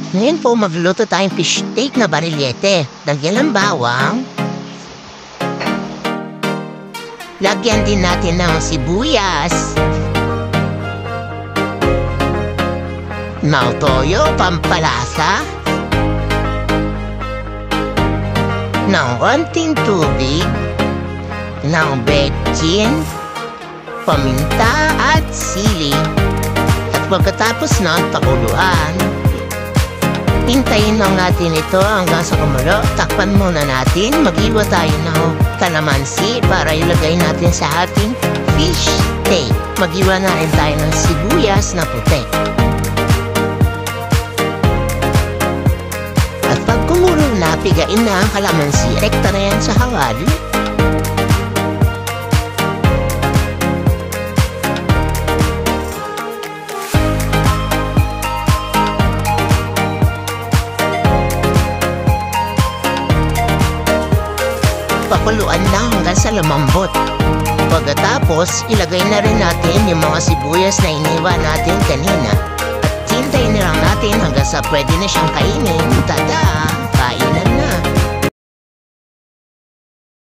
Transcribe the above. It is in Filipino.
Ngayon po magluluto tayong fish steak na barilyete. Lagyan ng bawang. Lagyan din natin ng sibuyas. Ng toyo, pampalasa. Ng konting tubig. Ng betchin, paminta at sili. At pagkatapos ng pakuluan, hintayin lang natin ito hanggang sa kumulo. Takpan muna natin. Mag-iwa tayo ng kalamansi para ilagay natin sa ating fish steak. Mag-iwa na rin tayo ng sibuyas na puti. At pag kumulo na, pigain na ang kalamansi. Rekta na yan sa kawali. Pakuluan na hanggang sa lumambot. Pagkatapos, ilagay na rin natin yung mga sibuyas na iniwa natin kanina. At hintayin na lang natin hanggang sa pwede na siyang kainin. Tada! Kain na